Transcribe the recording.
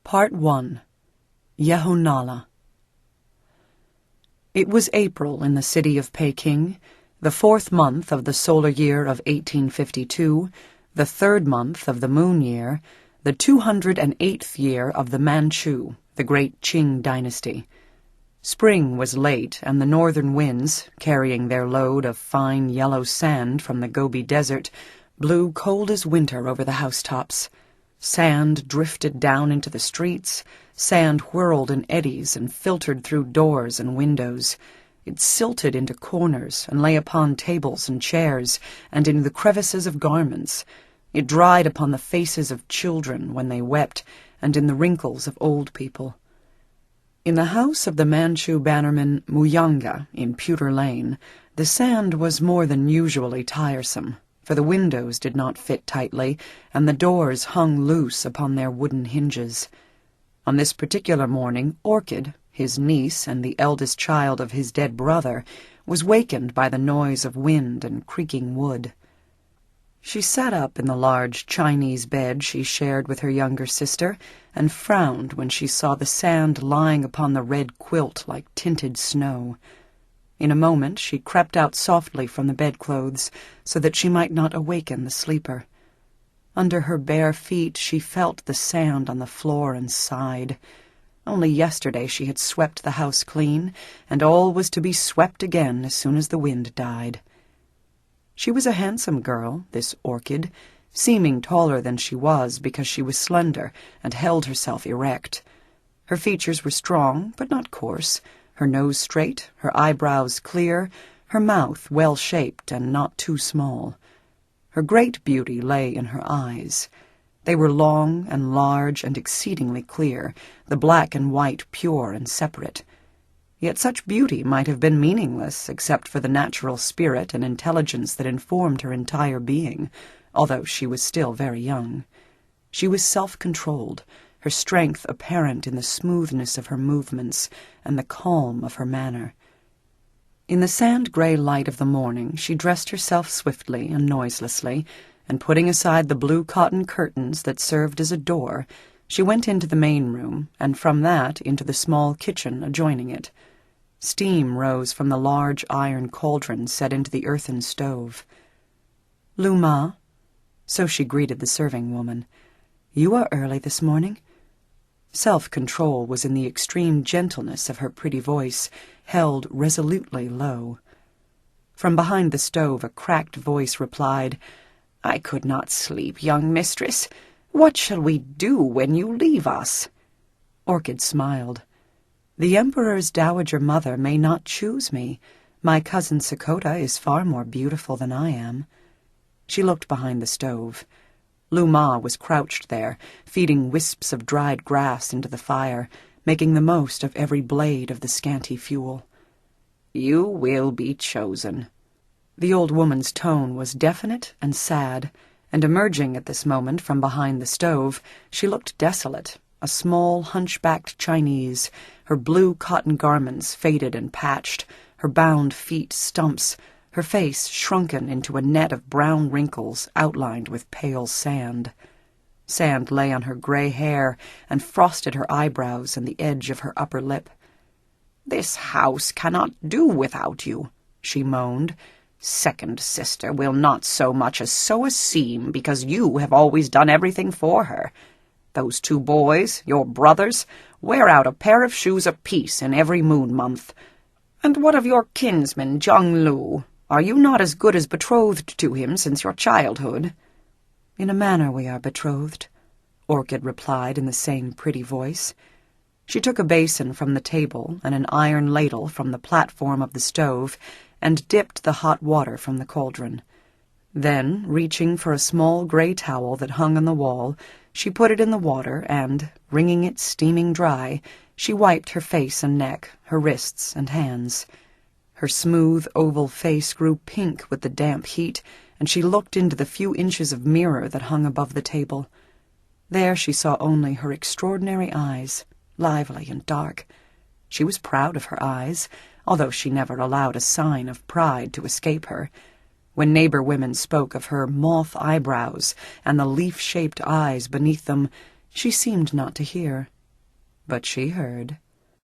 Part 1. Yehonala. It was April in the city of Peking, the 4th month of the solar year of 1852, the 3rd month of the moon year, the 208th year of the Manchu, the great Qing dynasty. Spring was late, and the northern winds, carrying their load of fine yellow sand from the Gobi Desert, blew cold as winter over the housetops. Sand drifted down into the streets, sand whirled in eddies and filtered through doors and windows. It silted into corners and lay upon tables and chairs and in the crevices of garments. It dried upon the faces of children when they wept and in the wrinkles of old people. In the house of the Manchu bannerman Muyanga in Pewter Lane, the sand was more than usually tiresome, for the windows did not fit tightly, and the doors hung loose upon their wooden hinges. On this particular morning, Orchid, his niece and the eldest child of his dead brother, was wakened by the noise of wind and creaking wood. She sat up in the large Chinese bed she shared with her younger sister, and frowned when she saw the sand lying upon the red quilt like tinted snow. In a moment she crept out softly from the bedclothes, so that she might not awaken the sleeper. Under her bare feet she felt the sand on the floor and sighed. Only yesterday she had swept the house clean, and all was to be swept again as soon as the wind died. She was a handsome girl, this Orchid, seeming taller than she was because she was slender and held herself erect. Her features were strong, but not coarse, her nose straight, her eyebrows clear, her mouth well-shaped and not too small. Her great beauty lay in her eyes. They were long and large and exceedingly clear, the black and white pure and separate. Yet such beauty might have been meaningless except for the natural spirit and intelligence that informed her entire being, although she was still very young. She was self-controlled, her strength apparent in the smoothness of her movements and the calm of her manner. In the sand-gray light of the morning she dressed herself swiftly and noiselessly, and putting aside the blue cotton curtains that served as a door, she went into the main room, and from that into the small kitchen adjoining it. Steam rose from the large iron cauldron set into the earthen stove. "Luma," so she greeted the serving-woman, "you are early this morning." Self-control was in the extreme gentleness of her pretty voice, held resolutely low. From behind the stove a cracked voice replied, "I could not sleep, young mistress. What shall we do when you leave us?" Orchid smiled. "The Emperor's dowager mother may not choose me. My cousin Sakota is far more beautiful than I am." She looked behind the stove. Luma was crouched there, feeding wisps of dried grass into the fire, making the most of every blade of the scanty fuel. "You will be chosen." The old woman's tone was definite and sad, and emerging at this moment from behind the stove, she looked desolate, a small, hunchbacked Chinese, her blue cotton garments faded and patched, her bound feet stumps, her face shrunken into a net of brown wrinkles outlined with pale sand. Sand lay on her gray hair and frosted her eyebrows and the edge of her upper lip. "This house cannot do without you," she moaned. "Second sister will not so much as sew a seam because you have always done everything for her. Those two boys, your brothers, wear out a pair of shoes apiece in every moon month. And what of your kinsman, Jung Lu? Are you not as good as betrothed to him since your childhood?" "In a manner we are betrothed," Orchid replied in the same pretty voice. She took a basin from the table and an iron ladle from the platform of the stove and dipped the hot water from the cauldron. Then, reaching for a small gray towel that hung on the wall, she put it in the water and, wringing it steaming dry, she wiped her face and neck, her wrists and hands. Her smooth, oval face grew pink with the damp heat, and she looked into the few inches of mirror that hung above the table. There she saw only her extraordinary eyes, lively and dark. She was proud of her eyes, although she never allowed a sign of pride to escape her. When neighbor women spoke of her moth eyebrows and the leaf-shaped eyes beneath them, she seemed not to hear. but she heard.